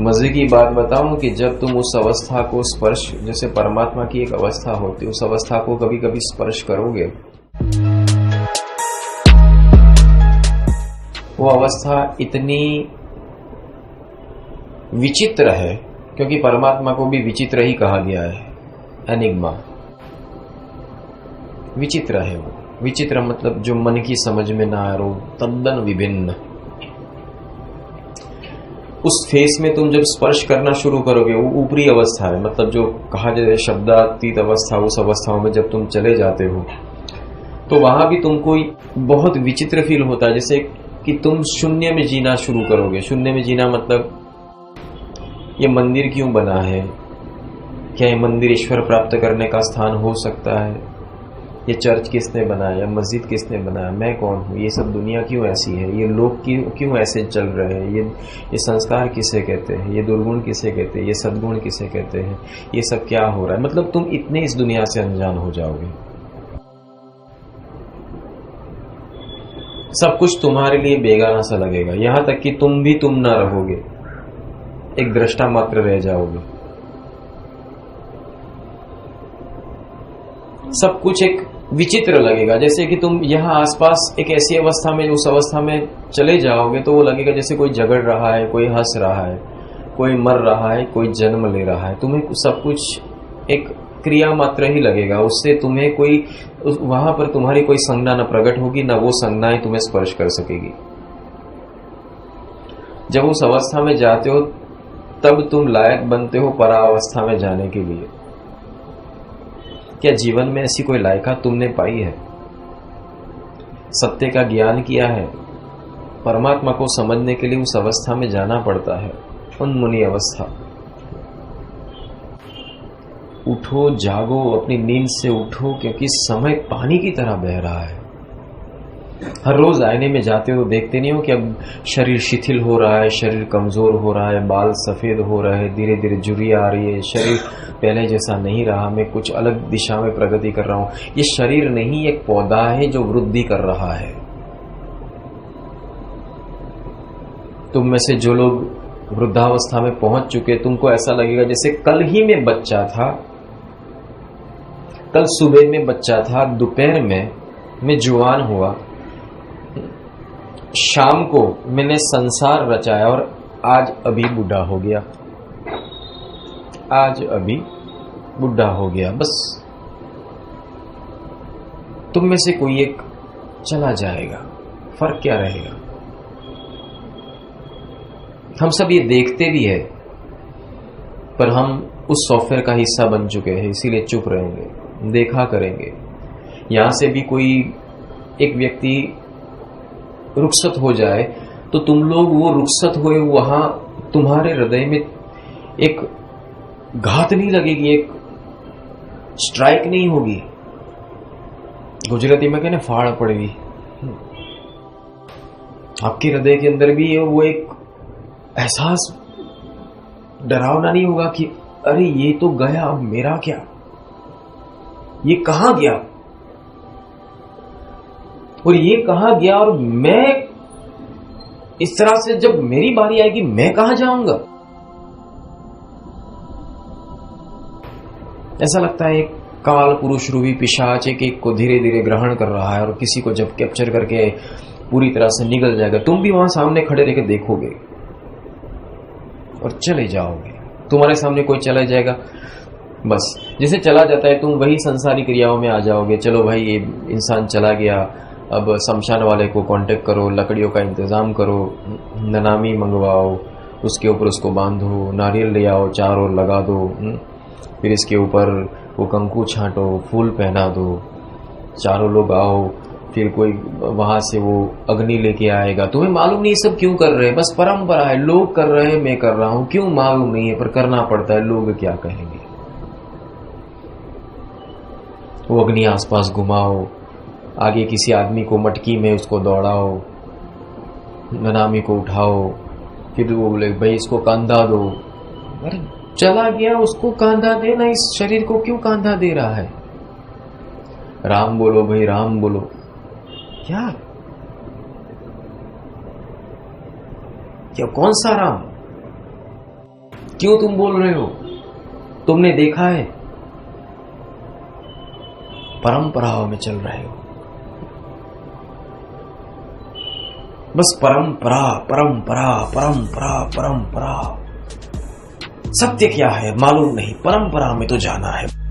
मजे की बात बताऊं कि जब तुम उस अवस्था को स्पर्श, जैसे परमात्मा की एक अवस्था होती है, उस अवस्था को कभी कभी स्पर्श करोगे, वो अवस्था इतनी विचित्र है, क्योंकि परमात्मा को भी विचित्र ही कहा गया है, एनिग्मा, विचित्र है वो। विचित्र मतलब जो मन की समझ में ना आ रहा, तद्दन विभिन्न। उस फेस में तुम जब स्पर्श करना शुरू करोगे, वो ऊपरी अवस्था है, मतलब जो कहा जाए शब्दातीत अवस्था, उस अवस्थाओं में जब तुम चले जाते हो तो वहां भी तुमको बहुत विचित्र फील होता है, जैसे कि तुम शून्य में जीना शुरू करोगे। शून्य में जीना मतलब ये मंदिर क्यों बना है, क्या ये मंदिर ईश्वर प्राप्त करने का स्थान हो सकता है, ये चर्च किसने बनाया, मस्जिद किसने बनाया, मैं कौन हूँ, ये सब दुनिया क्यों ऐसी है, ये लोग क्यों ऐसे चल रहे हैं, ये संस्कार किसे कहते हैं, ये दुर्गुण किसे कहते हैं, ये सद्गुण किसे कहते हैं, ये सब क्या हो रहा है। मतलब तुम इतने इस दुनिया से अनजान हो जाओगे, सब कुछ तुम्हारे लिए बेगाना सा लगेगा, यहां तक कि तुम भी तुम ना रहोगे, एक दृष्टा मात्र रह जाओगे। सब कुछ एक विचित्र लगेगा, जैसे कि तुम यहाँ आसपास एक ऐसी अवस्था में, उस अवस्था में चले जाओगे तो वो लगेगा जैसे कोई झगड़ रहा है, कोई हंस रहा है, कोई मर रहा है, कोई जन्म ले रहा है। तुम्हें सब कुछ एक क्रिया मात्र ही लगेगा, उससे तुम्हें कोई, वहां पर तुम्हारी कोई संज्ञा न प्रकट होगी, न वो संज्ञाएं तुम्हें स्पर्श कर सकेगी। जब उस अवस्था में जाते हो तब तुम लायक बनते हो परावस्था में जाने के लिए। क्या जीवन में ऐसी कोई लायका तुमने पाई है? सत्य का ज्ञान किया है, परमात्मा को समझने के लिए उस अवस्था में जाना पड़ता है, उन्मुनि अवस्था। उठो, जागो, अपनी नींद से उठो, क्योंकि समय पानी की तरह बह रहा है। हर रोज आईने में जाते हो, देखते नहीं हो कि अब शरीर शिथिल हो रहा है, शरीर कमजोर हो रहा है, बाल सफेद हो रहे हैं, धीरे धीरे झुर्रियां आ रही है, शरीर पहले जैसा नहीं रहा, मैं कुछ अलग दिशा में प्रगति कर रहा हूं। ये शरीर नहीं, एक पौधा है जो वृद्धि कर रहा है। तुम में से जो लोग वृद्धावस्था में पहुंच चुके, तुमको ऐसा लगेगा जैसे कल ही में बच्चा था, कल सुबह में बच्चा था, दोपहर में मैं जुआन हुआ, शाम को मैंने संसार रचाया और आज अभी बूढ़ा हो गया, आज अभी बूढ़ा हो गया। बस तुम में से कोई एक चला जाएगा, फर्क क्या रहेगा? हम सब ये देखते भी है, पर हम उस सॉफ्टवेयर का हिस्सा बन चुके हैं, इसीलिए चुप रहेंगे, देखा करेंगे। यहां से भी कोई एक व्यक्ति रुखसत हो जाए तो तुम लोग वो रुखसत हुए वहां तुम्हारे हृदय में एक घात नहीं लगेगी, एक स्ट्राइक नहीं होगी। गुजराती में कहने फाड़ पड़ेगी। आपके हृदय के अंदर भी वो एक एहसास डरावना नहीं होगा कि अरे ये तो गया, अब मेरा क्या, ये कहां गया और ये कहां गया, और मैं इस तरह से जब मेरी बारी आएगी मैं कहां जाऊंगा। ऐसा लगता है एक काल पुरुष रूपी पिशाच एक को धीरे धीरे ग्रहण कर रहा है, और किसी को जब कैप्चर करके पूरी तरह से निगल जाएगा, तुम भी वहां सामने खड़े रह के देखोगे और चले जाओगे। तुम्हारे सामने कोई चला जाएगा, बस जैसे चला जाता है, तुम वही संसारी क्रियाओं में आ जाओगे। चलो भाई, ये इंसान चला गया, अब शमशान वाले को कांटेक्ट करो, लकड़ियों का इंतजाम करो, ननामी मंगवाओ, उसके ऊपर उसको बांधो, नारियल ले आओ, 4 ओर लगा दो, फिर इसके ऊपर वो कंकु छांटो, फूल पहना दो, चारों लोग आओ, फिर कोई वहां से वो अग्नि लेके आएगा। तुम्हें मालूम नहीं सब क्यों कर रहे हैं, बस परंपरा है, लोग कर रहे हैं, मैं कर रहा हूं, क्यों मालूम नहीं है, पर करना पड़ता है, लोग क्या कहेंगे। वो अग्नि आसपास घुमाओ, आगे किसी आदमी को मटकी में उसको दौड़ाओ, ननामी को उठाओ, फिर वो बोले भाई इसको कांधा दो। अरे चला गया, उसको कांधा देना, इस शरीर को क्यों कांधा दे रहा है? राम बोलो भाई, राम बोलो। क्या कौन सा राम? क्यों तुम बोल रहे हो? तुमने देखा है? परंपराओं में चल रहे हो, बस परंपरा परंपरा परंपरा परंपरा। सत्य क्या है मालूम नहीं, परंपरा में तो जाना है।